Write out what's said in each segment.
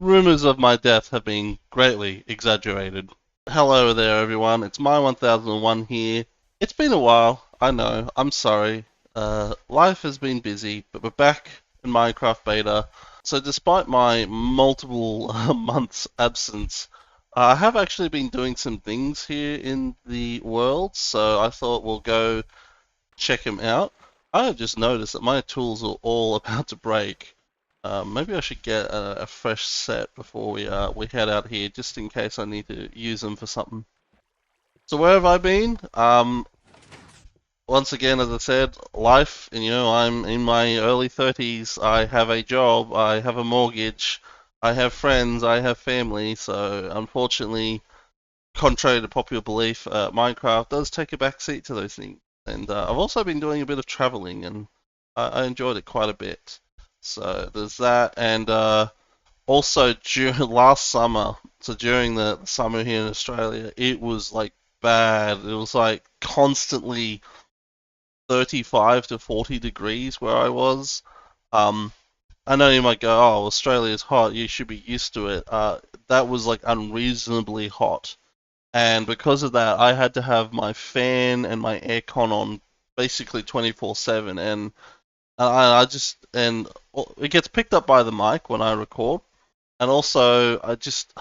Rumors of my death have been greatly exaggerated. Hello there, everyone. It's my 1001 here. It's been a while, I know. I'm sorry. Life has been busy, but we're back in Minecraft beta. So, despite my multiple months absence, I have actually been doing some things here in the world. So, I thought we'll go check them out. I have just noticed that my tools are all about to break. Maybe I should get a fresh set before we head out here, just in case I need to use them for something. So where have I been? Once again, as I said, life. And I'm in my early 30s. I have a job. I have a mortgage. I have friends. I have family. So unfortunately, contrary to popular belief, Minecraft does take a back seat to those things. And I've also been doing a bit of traveling, and I enjoyed it quite a bit. So there's that, and also during last summer, so during the summer here in Australia, it was like bad. It was like constantly 35 to 40 degrees where I was. Um, I know you might go, oh, Australia's hot, you should be used to it. That was like unreasonably hot. And because of that, I had to have my fan and my aircon on basically 24/7. And and it gets picked up by the mic when I record. And also, I just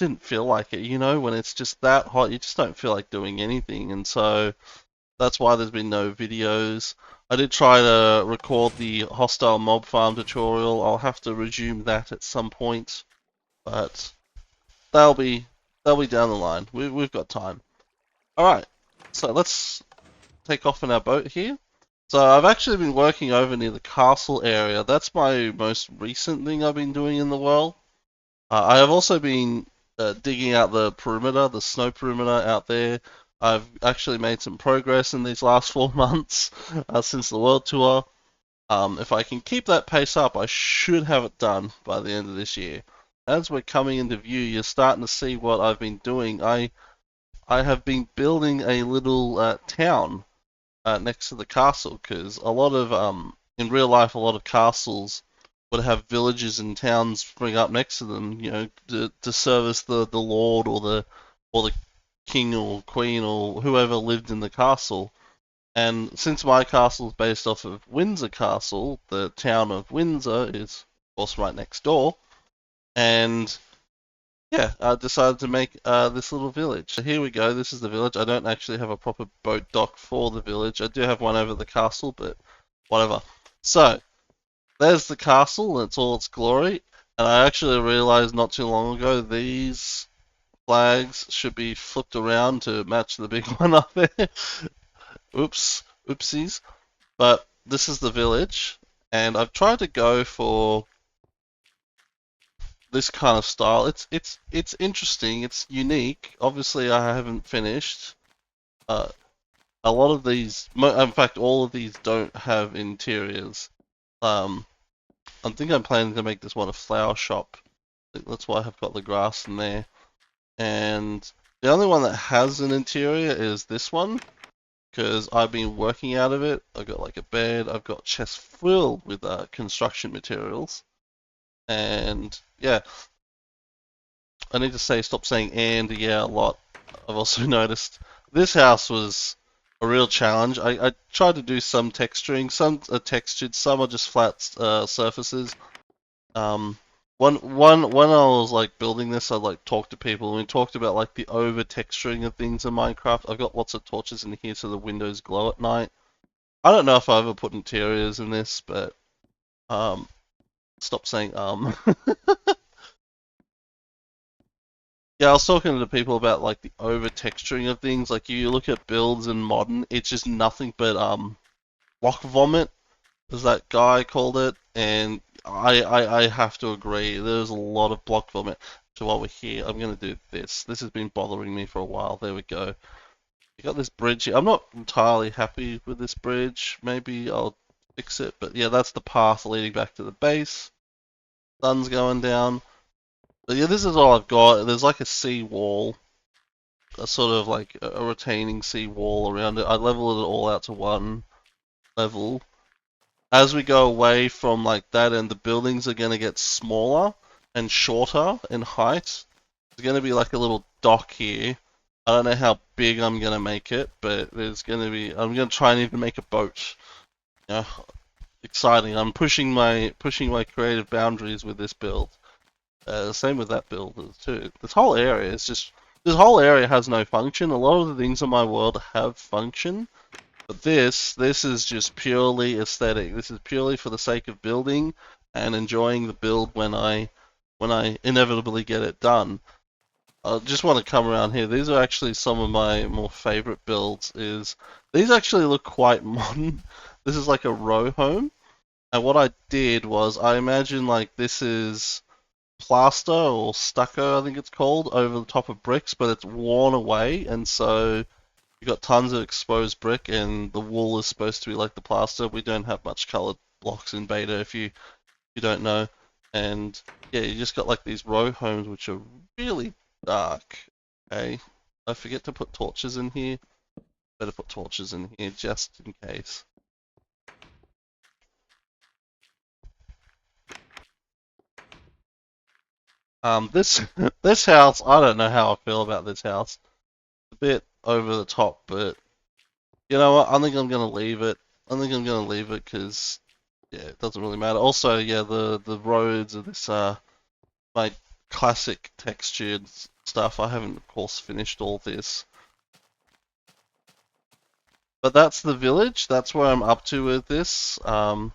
didn't feel like it. When it's just that hot, you just don't feel like doing anything. And so that's why there's been no videos. I did try to record the hostile mob farm tutorial. I'll have to resume that at some point, but that'll be that'll be down the line. We've got time. All right, so let's take off in our boat here. So I've actually been working over near the castle area. That's my most recent thing I've been doing in the world. I have also been digging out the perimeter, the snow perimeter out there. I've actually made some progress in these last 4 months since the world tour. If I can keep that pace up, I should have it done by the end of this year. As we're coming into view, you're starting to see what I've been doing. I have been building a little town next to the castle because a lot of in real life, a lot of castles would have villages and towns spring up next to them, to service the lord or the king or queen or whoever lived in the castle. And since my castle is based off of Windsor Castle, the town of Windsor is of course right next door. And yeah, I decided to make this little village. So here we go. This is the village. I don't actually have a proper boat dock for the village. I do have one over the castle, but whatever. So there's the castle in all its glory. And I actually realized not too long ago these flags should be flipped around to match the big one up there. Oops, oopsies. But this is the village, and I've tried to go for this kind of style. It's interesting. It's unique. Obviously, I haven't finished. Uh, a lot of these, in fact, all of these don't have interiors. Um, I think I'm planning to make this one a flower shop. That's why I've got the grass in there. And the only one that has an interior is this one, because I've been working out of it. I've got like a bed. I've got chests filled with construction materials. And yeah, I need to stop saying and yeah a lot. I've also noticed this house was a real challenge. I tried to do some texturing, some are textured, some are just flat surfaces. Um, when I was like building this, I like talked to people and we talked about like the over texturing of things in Minecraft. I've got lots of torches in here so the windows glow at night. I don't know if I ever put interiors in this, but um, stop saying Yeah, I was talking to people about like the over texturing of things. Like you look at builds in modern, it's just nothing but block vomit, as that guy called it, and I have to agree. There's a lot of block vomit. So while we're here, I'm gonna do this. This has been bothering me for a while. There we go. You got this bridge here. I'm not entirely happy with this bridge. Maybe I'll fix it, but yeah, that's the path leading back to the base. Sun's going down. But yeah, this is all I've got. There's like a sea wall, a sort of like a retaining sea wall around it. I leveled it all out to one level. As we go away from like that and the buildings are going to get smaller, and shorter in height. There's going to be like a little dock here. I don't know how big I'm going to make it, but there's going to be. I'm going to try and even make a boat. Yeah, exciting. I'm pushing my creative boundaries with this build. Same with that build too. This whole area has no function. A lot of the things in my world have function, but this is just purely aesthetic. This is purely for the sake of building and enjoying the build when I inevitably get it done. I just want to come around here. These are actually some of my more favorite builds. These actually look quite modern. This is like a row home, and what I did was I imagine like this is plaster or stucco, I think it's called, over the top of bricks, but it's worn away, and so you've got tons of exposed brick, and the wool is supposed to be like the plaster. We don't have much colored blocks in beta, if you don't know. And yeah, you just got like these row homes which are really dark. Okay, I forget to put torches in here. Better put torches in here just in case. This this house, I don't know how I feel about this house. A bit over the top, but you know what? I think I'm gonna leave it. I think I'm gonna leave it because yeah, it doesn't really matter. Also, yeah, the roads of this my classic textured stuff. I haven't, of course, finished all this, but that's the village. That's where I'm up to with this. I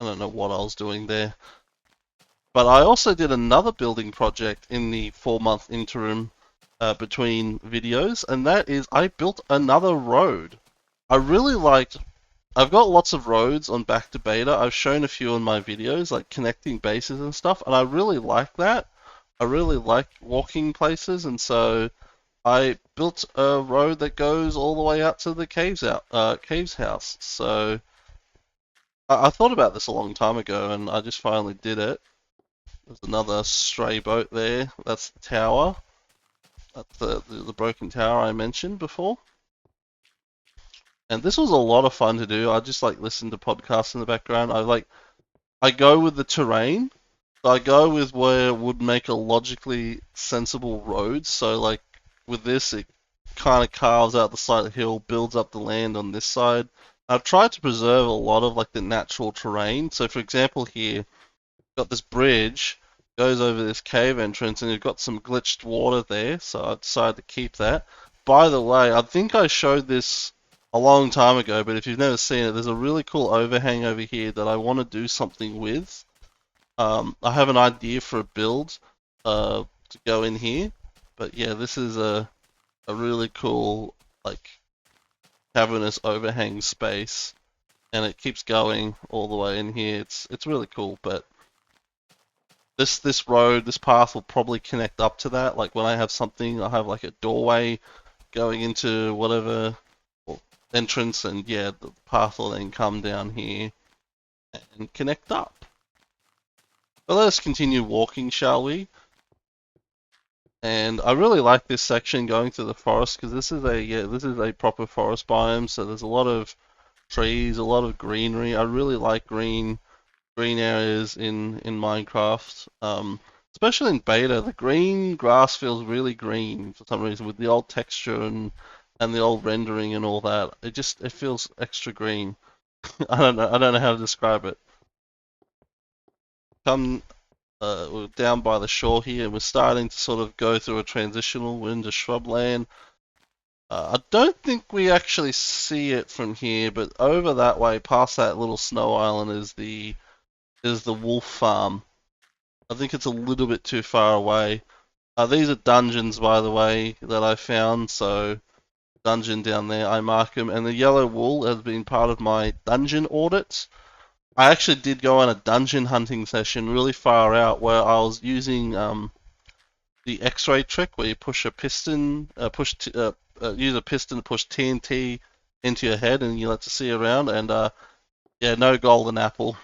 don't know what I was doing there, but I also did another building project in the 4 month interim between videos, and that is I built another road. I really liked. I've got lots of roads on back to beta. I've shown a few in my videos, like connecting bases and stuff, and I really like that. I really like walking places, and so I built a road that goes all the way out to the caves house. So I thought about this a long time ago, and I just finally did it. There's another stray boat there. That's the tower. That's the broken tower I mentioned before. And this was a lot of fun to do. I just like listen to podcasts in the background. I go with the terrain. I go with where would make a logically sensible road. So like with this, it kind of carves out the side of the hill, builds up the land on this side. I've tried to preserve a lot of like the natural terrain. So for example here, got this bridge goes over this cave entrance, and you've got some glitched water there. So I decided to keep that. By the way, I think I showed this a long time ago, but if you've never seen it, there's a really cool overhang over here that I want to do something with. I have an idea for a build to go in here, but yeah, this is a really cool like cavernous overhang space, and it keeps going all the way in here. It's really cool, but this path will probably connect up to that. Like when I have something, I have like a doorway going into whatever entrance, and yeah, the path will then come down here and connect up. But let us continue walking, shall we? And I really like this section going through the forest because this is a proper forest biome. So there's a lot of trees, a lot of greenery. I really like green areas in Minecraft. Especially in beta, the green grass feels really green for some reason with the old texture and the old rendering and all that. It feels extra green. I don't know how to describe it. Come we're down by the shore here, and we're starting to sort of go through a transitional. We're into shrubland. I don't think we actually see it from here, but over that way, past that little snow island, is the wolf farm. I think it's a little bit too far away. These are dungeons, by the way, that I found. So dungeon down there, I mark them, and the yellow wool has been part of my dungeon audit. I actually did go on a dungeon hunting session really far out where I was using the X-ray trick where you push a piston, use a piston to push TNT into your head and you let to see around. And yeah, no golden apple.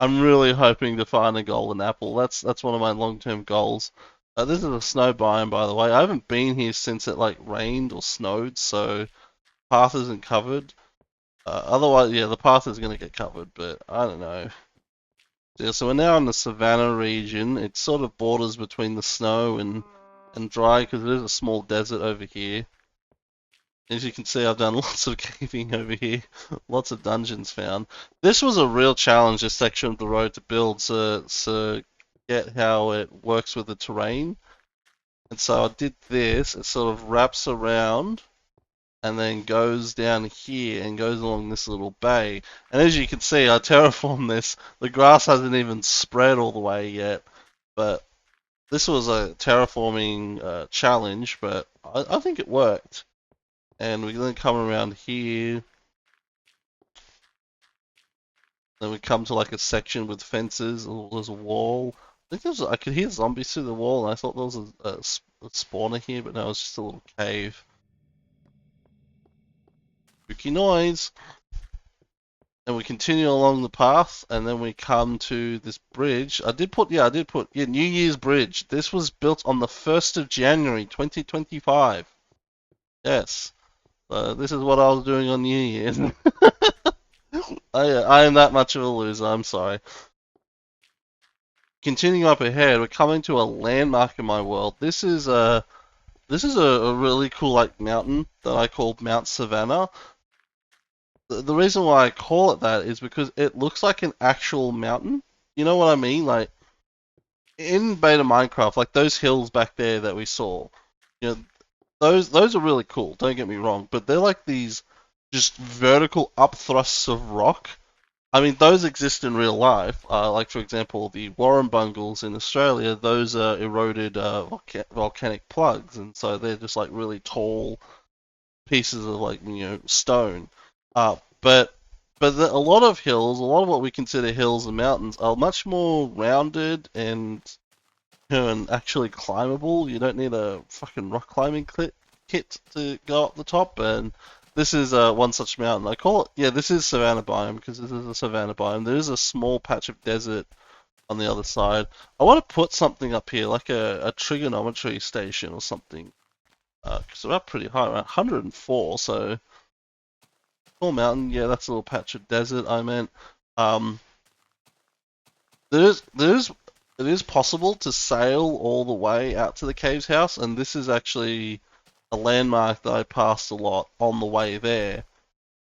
I'm really hoping to find a golden apple. That's one of my long-term goals. This is a snow biome, by the way. I haven't been here since it like rained or snowed, so path isn't covered. Otherwise, yeah, the path is gonna get covered, but I don't know. Yeah, so we're now in the Savannah region. It sort of borders between the snow and dry because it is a small desert over here. As you can see, I've done lots of caving over here, lots of dungeons found. This was a real challenge, this section of the road to build, to get how it works with the terrain. And so I did this, it sort of wraps around and then goes down here and goes along this little bay. And as you can see, I terraformed this. The grass hasn't even spread all the way yet, but this was a terraforming challenge, but I think it worked. And we then come around here. Then we come to like a section with fences. Oh, there's a wall. I could hear zombies through the wall, and I thought there was a spawner here, but no, it's just a little cave. Spooky noise. And we continue along the path, and then we come to this bridge. I did put New Year's Bridge. This was built on the 1st of January, 2025. Yes. This is what I was doing on New Year's. I am that much of a loser, I'm sorry. Continuing up ahead, we're coming to a landmark in my world. This is a really cool like mountain that I call Mount Savannah. The reason why I call it that is because it looks like an actual mountain. You know what I mean? Like in beta Minecraft, like those hills back there that we saw. You know, those are really cool. Don't get me wrong, but they're like these just vertical upthrusts of rock. I mean, those exist in real life. Like for example, the Warren Bungles in Australia. Those are eroded volcanic plugs, and so they're just like really tall pieces of like stone. But a lot of hills, a lot of what we consider hills and mountains, are much more rounded and and actually climbable. You don't need a fucking rock climbing kit to go up the top. And this is one such mountain. I call it, yeah, this is Savannah biome because this is a Savannah biome. There is a small patch of desert on the other side. I want to put something up here, like a trigonometry station or something. Because we're up pretty high, around 104, so small mountain. Yeah, that's a little patch of desert. I meant. Um, it is possible to sail all the way out to the cave's house, and this is actually a landmark that I passed a lot on the way there,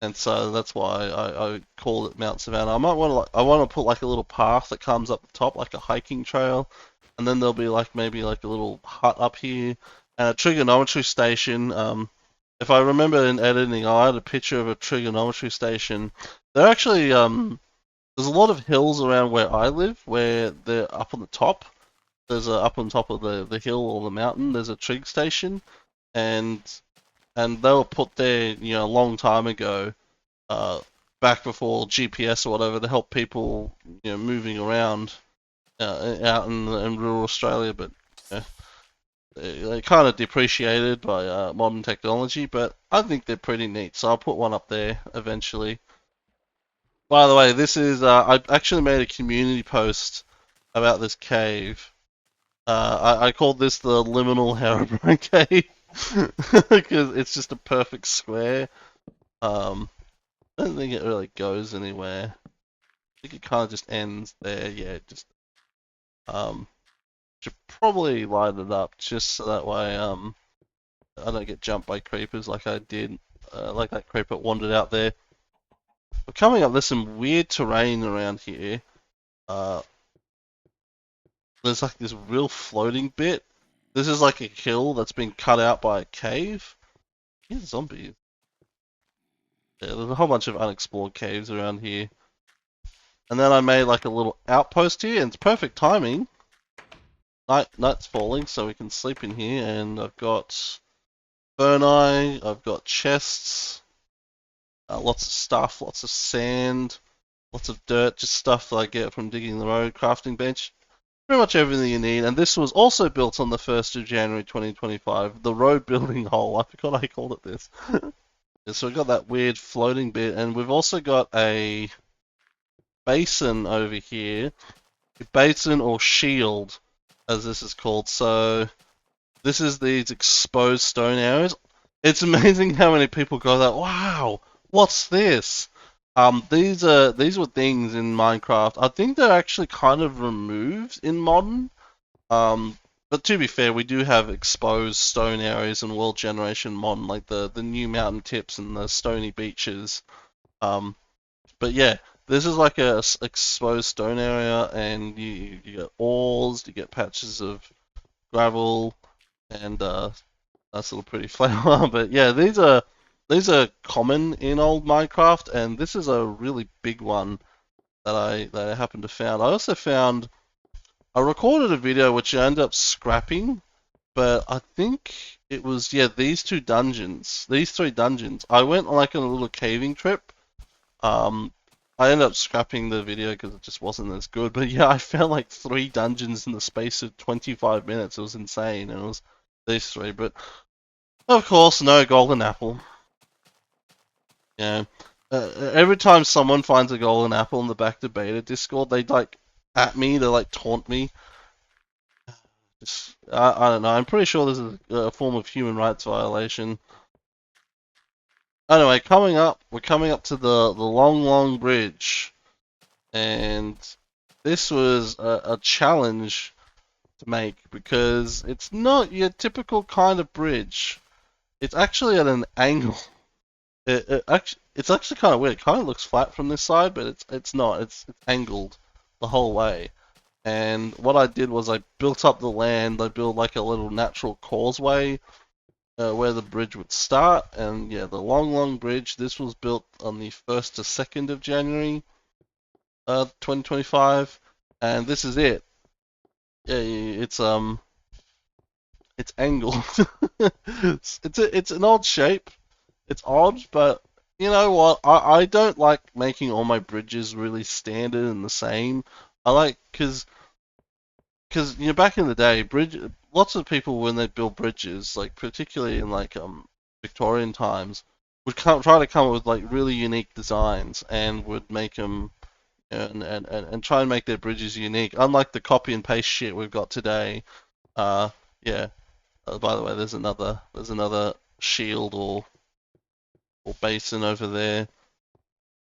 and so that's why I called it Mount Savannah. I might want to I want to put like a little path that comes up the top, like a hiking trail, and then there'll be like maybe like a little hut up here and a trigonometry station. If I remember in editing, I had a picture of a trigonometry station. They're actually there's a lot of hills around where I live where they're up on the top. There's up on top of the hill or the mountain. There's a trig station, and they were put there, a long time ago, back before GPS or whatever, to help people, moving around out in rural Australia. But they're kind of depreciated by modern technology. But I think they're pretty neat, so I'll put one up there eventually. By the way, this is I actually made a community post about this cave. I called this the Liminal Herobrine Cave because it's just a perfect square. I don't think it really goes anywhere. I think it kind of just ends there. Yeah, it just should probably light it up just so that way I don't get jumped by creepers like I did, like that creeper wandered out there. We're coming up. There's some weird terrain around here. There's like this real floating bit. This is like a hill that's been cut out by a cave. Yeah, zombies. Yeah, there's a whole bunch of unexplored caves around here. And then I made like a little outpost here, and it's perfect timing. Night's falling, so we can sleep in here. And I've got burni, I've got chests, lots of stuff, lots of sand, lots of dirt, just stuff that I get from digging the road, crafting bench. Pretty much everything you need, and this was also built on the 1st of January 2025, the road building hole. I forgot I called it this. So we've got that weird floating bit, and we've also got a basin over here. A basin or shield, as this is called. So this is these exposed stone areas. It's amazing how many people go that, wow, what's this? These were things in Minecraft. I think they're actually kind of removed in modern. Um, but to be fair, we do have exposed stone areas in world generation modern, like the new mountain tips and the stony beaches. Um, but yeah, this is like a exposed stone area, and you get ores, you get patches of gravel, and nice little pretty flower. But yeah, these are common in old Minecraft, and this is a really big one that I happened to found. I also found I recorded a video which I ended up scrapping, but I think it was yeah these three dungeons. I went on like on a little caving trip. Um, I ended up scrapping the video because it just wasn't as good. But yeah, I found like three dungeons in the space of 25 minutes. It was insane, and it was these three. But of course, no golden apple. Yeah. Every time someone finds a golden apple in the back to beta Discord, they like at me, they like taunt me. I don't know. I'm pretty sure this is a form of human rights violation. Anyway, we're coming up to the long, long bridge, and this was a challenge to make because it's not your typical kind of bridge. It's actually at an angle. It's actually kind of weird. It kind of looks flat from this side, but it's not. It's angled the whole way. And what I did was I built up the land. I built like a little natural causeway where the bridge would start. And yeah, the long, long bridge. This was built on the 1st to 2nd of January, 2025. And this is it. Yeah, it's angled. It's an odd shape. It's odd, but you know what? I don't like making all my bridges really standard and the same. I like because you know back in the day, lots of people when they build bridges, like particularly in like Victorian times, would try to come up with like really unique designs and would make them and try and make their bridges unique. Unlike the copy and paste shit we've got today. Uh, yeah. By the way, there's another shield or basin over there.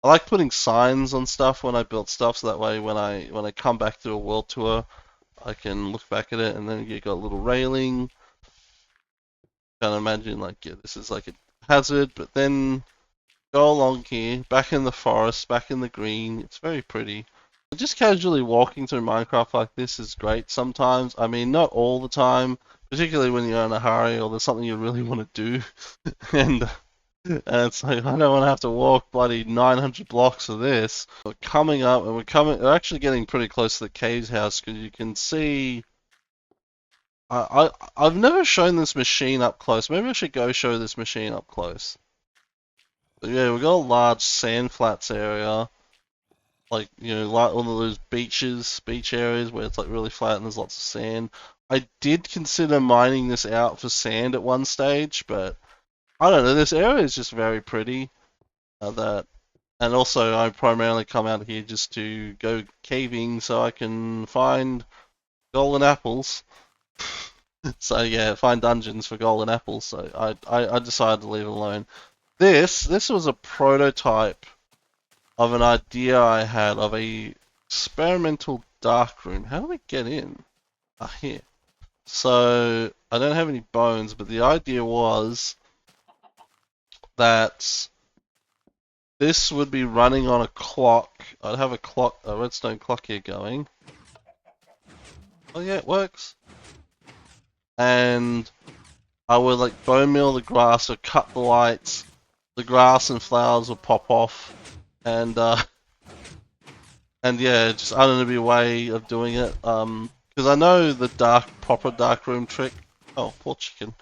I like putting signs on stuff when I build stuff, so that way when I come back to a world tour, I can look back at it, and then you got a little railing. Kind of imagine like yeah, this is like a hazard, but then go along here, back in the forest, back in the green. It's very pretty. Just casually walking through Minecraft like this is great sometimes. I mean, not all the time, particularly when you're in a hurry or there's something you really want to do, and and it's like, I don't want to have to walk bloody 900 blocks of this. We're coming up, and we're actually getting pretty close to the caves house because you can see. I've never shown this machine up close. Maybe I should go show this machine up close. But yeah, we've got a large sand flats area, like like one of those beach areas where it's like really flat and there's lots of sand. I did consider mining this out for sand at one stage, but I don't know. This area is just very pretty. That and also I primarily come out here just to go caving so I can find golden apples. So yeah, find dungeons for golden apples. So I decided to leave it alone. This was a prototype of an idea I had of a experimental dark room. How do we get in? Ah, here. So I don't have any bones, but the idea was that this would be running on a clock. I'd have a redstone clock here going. Oh yeah, it works. And I would like bone meal the grass or cut the lights. The grass and flowers would pop off, and and yeah, just I don't know, be a way of doing it. Because I know the proper dark room trick. Oh, poor chicken.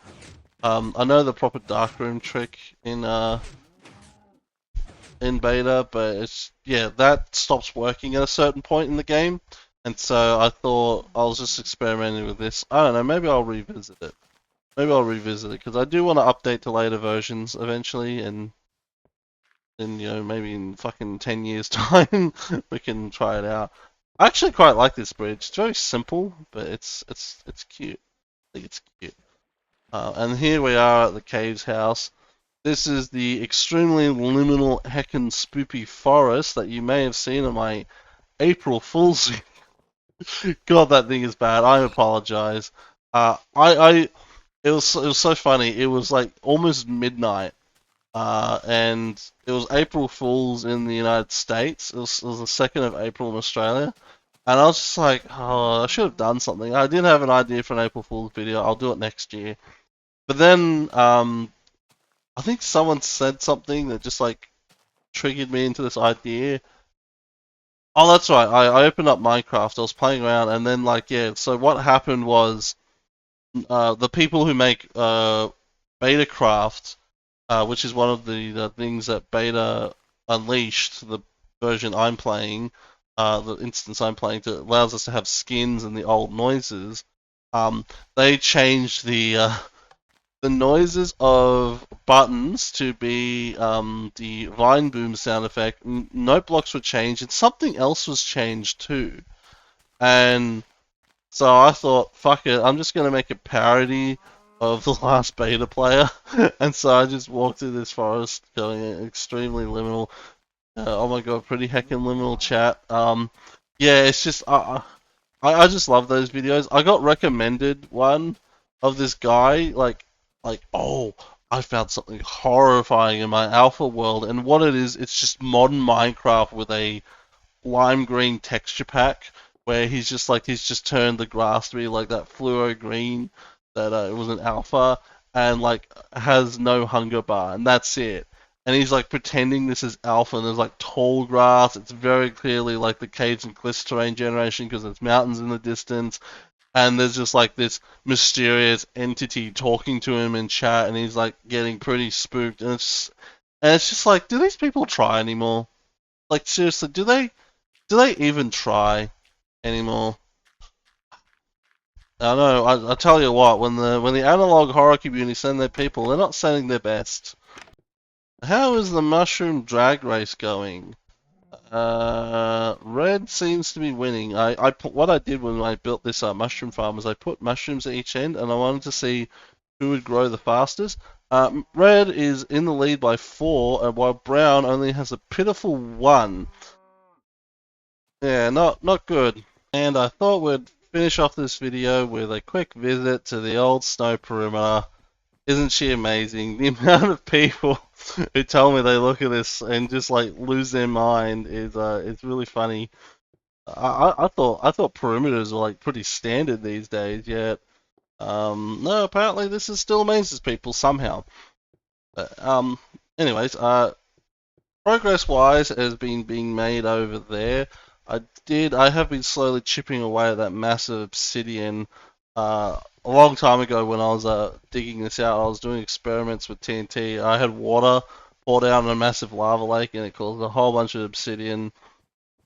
I know the proper dark room trick in beta, but it's yeah that stops working at a certain point in the game, and so I thought I was just experimenting with this. I don't know, maybe I'll revisit it. Maybe I'll revisit it because I do want to update to later versions eventually, and then maybe in fucking 10 years time we can try it out. I actually quite like this bridge. It's very simple, but it's cute. I think it's cute. And here we are at the caves house. This is the extremely liminal heckin' spoopy forest that you may have seen in my April Fool's. God, that thing is bad. I apologize. It was so funny. It was like almost midnight, and it was April Fool's in the United States. It was the 2nd of April in Australia, and I was just like, oh, I should have done something. I did have an idea for an April Fool's video. I'll do it next year. But then, I think someone said something that just like triggered me into this idea. Oh, that's right. I opened up Minecraft. I was playing around, and then like yeah. So what happened was, the people who make Betacraft, which is one of the things that Beta unleashed, the version I'm playing, the instance I'm playing, to allows us to have skins and the old noises. Um, they changed the noises of buttons to be the vine boom sound effect. Note blocks were changed, and something else was changed too. And so I thought, fuck it, I'm just gonna make a parody of the last beta player. And so I just walked through this forest going extremely liminal. Oh my god, pretty heckin' liminal chat. Yeah, it's just I just love those videos. I got recommended one of this guy, like, oh, I found something horrifying in my alpha world, and what it is, it's just modern Minecraft with a lime green texture pack, where he's just turned the grass to be like that fluoro green that it was an alpha, and like has no hunger bar, and that's it. And he's like pretending this is alpha, and there's like tall grass. It's very clearly like the caves and cliffs terrain generation because there's mountains in the distance, and there's just like this mysterious entity talking to him in chat, and he's like getting pretty spooked, and it's just like, do these people try anymore? Like seriously, do they even try anymore? I know. I tell you what, when the analog horror community send their people, they're not sending their best. How is the mushroom drag race going? Red seems to be winning. I put what I did when I built this mushroom farm was I put mushrooms at each end, and I wanted to see who would grow the fastest. Red is in the lead by 4, while Brown only has a pitiful 1. Yeah, not good. And I thought we'd finish off this video with a quick visit to the old snow perimeter. Isn't she amazing? The amount of people who tell me they look at this and just like lose their mind is it's really funny. I thought perimeters were like pretty standard these days, yet no, apparently this is still amazes people somehow. But, anyways, progress wise has been being made over there. I have been slowly chipping away at that massive obsidian. A long time ago when I was digging this out, I was doing experiments with TNT. I had water poured out in a massive lava lake, and it caused a whole bunch of obsidian.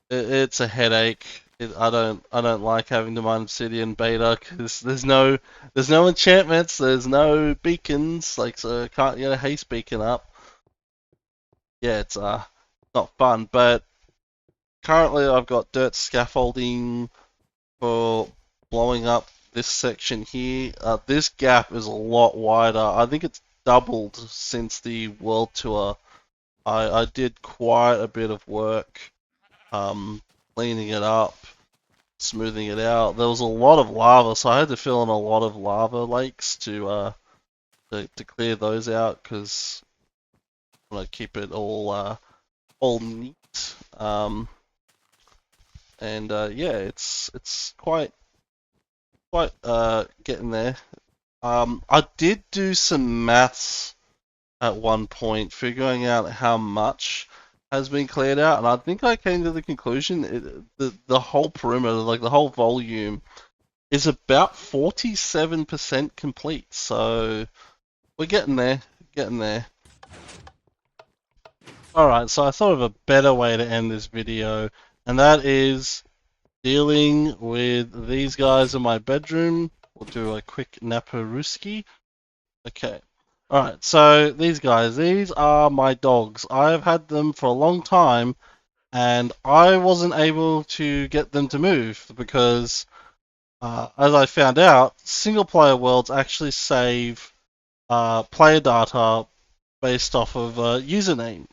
It's a headache. I don't like having to mine obsidian beta because there's no enchantments, there's no beacons, like so I can't get a haste beacon up. Yeah, it's not fun, but currently I've got dirt scaffolding for blowing up this section here. This gap is a lot wider. I think it's doubled since the world tour. I did quite a bit of work cleaning it up, smoothing it out. There was a lot of lava, so I had to fill in a lot of lava lakes to clear those out because I want to keep it all neat. And yeah, it's quite getting there. I did do some maths at one point, figuring out how much has been cleared out, and I think I came to the conclusion the whole perimeter, like the whole volume, is about 47% complete. So we're getting there, getting there. Alright, so I thought of a better way to end this video, and that is dealing with these guys in my bedroom. We'll do a quick Naparuski. Okay. Alright, so these guys, these are my dogs. I've had them for a long time, and I wasn't able to get them to move because, as I found out, single player worlds actually save player data based off of username.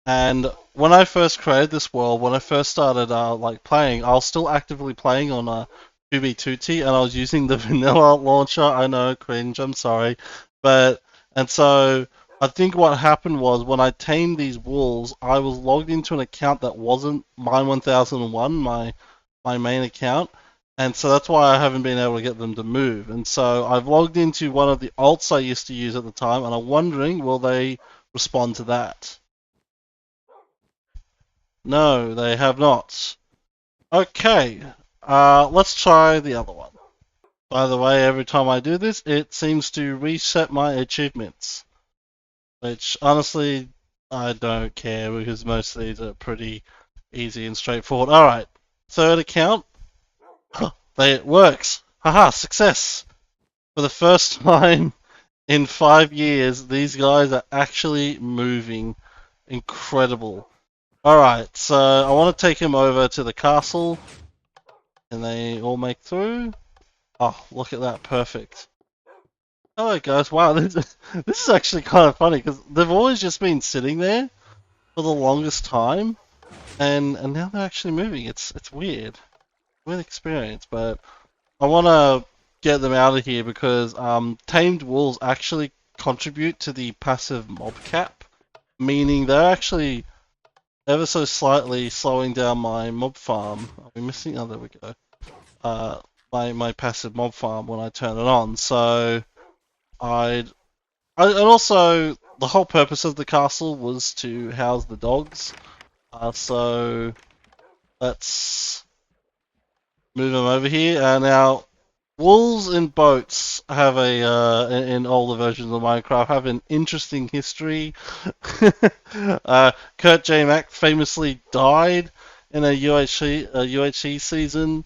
And when I first created this world, when I first started like playing, I was still actively playing on 2B2T, and I was using the vanilla launcher. I know, cringe. I'm sorry, but and so I think what happened was when I tamed these wolves, I was logged into an account that wasn't mine 1001, my main account, and so that's why I haven't been able to get them to move. And so I've logged into one of the alts I used to use at the time, and I'm wondering, will they respond to that? No, they have not. Okay, let's try the other one. By the way, every time I do this, it seems to reset my achievements. Which, honestly, I don't care because most of these are pretty easy and straightforward. Alright, third account. It works. Haha, success! For the first time in 5 years, these guys are actually moving. Incredible. Alright, so I want to take him over to the castle. And they all make through. Oh, look at that, perfect. Hello guys, wow, this is actually kind of funny because they've always just been sitting there for the longest time, and now they're actually moving. It's weird, weird experience, but I want to get them out of here because tamed wolves actually contribute to the passive mob cap, meaning they're actually ever so slightly slowing down my mob farm. Are we missing? Oh, there we go. My passive mob farm when I turn it on. So and also the whole purpose of the castle was to house the dogs. So let's move them over here. Now wolves in boats have a in older versions of Minecraft have an interesting history. Kurt J. Mack famously died in a UHC season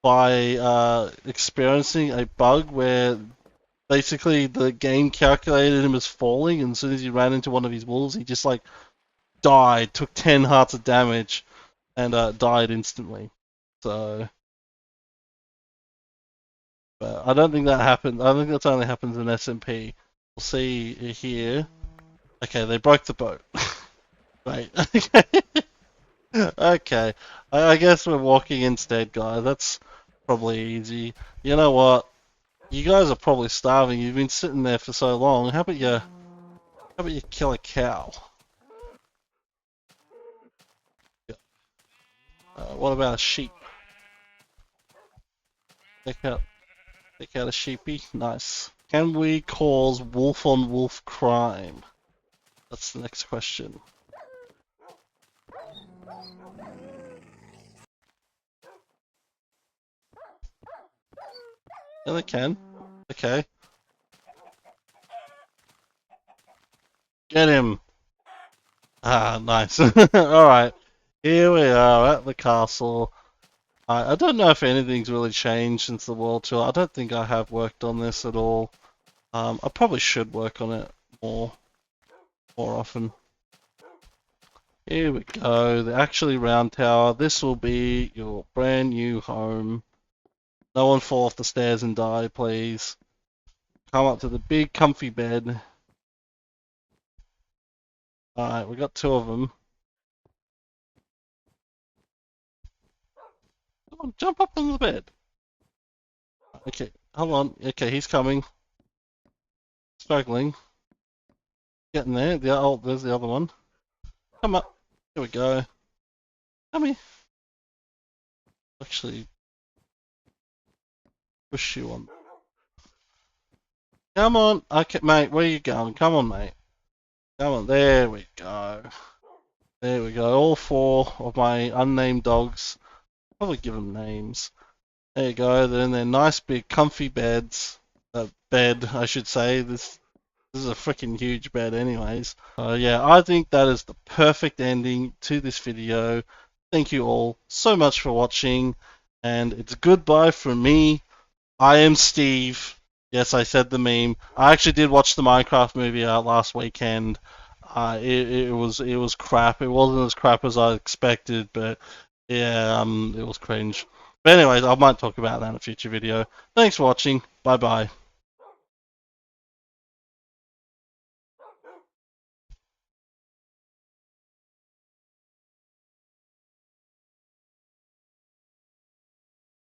by experiencing a bug where basically the game calculated him as falling, and as soon as he ran into one of his wolves, he just like died, took 10 hearts of damage, and died instantly. So, but I don't think that happened. I think that only happens in SMP. We'll see here. Okay, they broke the boat. Right. Okay. I guess we're walking instead, guys. That's probably easy. You know what? You guys are probably starving. You've been sitting there for so long. How about you kill a cow? What about a sheep? Take out, take out a sheepy. Nice. Can we cause wolf on wolf crime? That's the next question. Yeah, they can. Okay. Get him. Ah, nice. Alright. Here we are at the castle. I don't know if anything's really changed since the World Tour. I don't think I have worked on this at all. I probably should work on it more often. Here we go, the actually round tower. This will be your brand new home. No one fall off the stairs and die, please. Come up to the big comfy bed. Alright, we got two of them. Come on, jump up on the bed. Okay, hold on. Okay, he's coming. Struggling. Getting there. Oh, there's the other one. Come up. Here we go. Come here. Actually, push you on. Come on. Okay, mate, where you going? Come on, mate. Come on. There we go. There we go. All four of my unnamed dogs. Probably give them names. There you go. They're in their nice big comfy beds. Bed, I should say. This is a freaking huge bed anyways. Yeah, I think that is the perfect ending to this video. Thank you all so much for watching. And it's goodbye from me. I am Steve. Yes, I said the meme. I actually did watch the Minecraft movie last weekend. It was crap. It wasn't as crap as I expected, but yeah, it was cringe. But anyways, I might talk about that in a future video. Thanks for watching. Bye bye.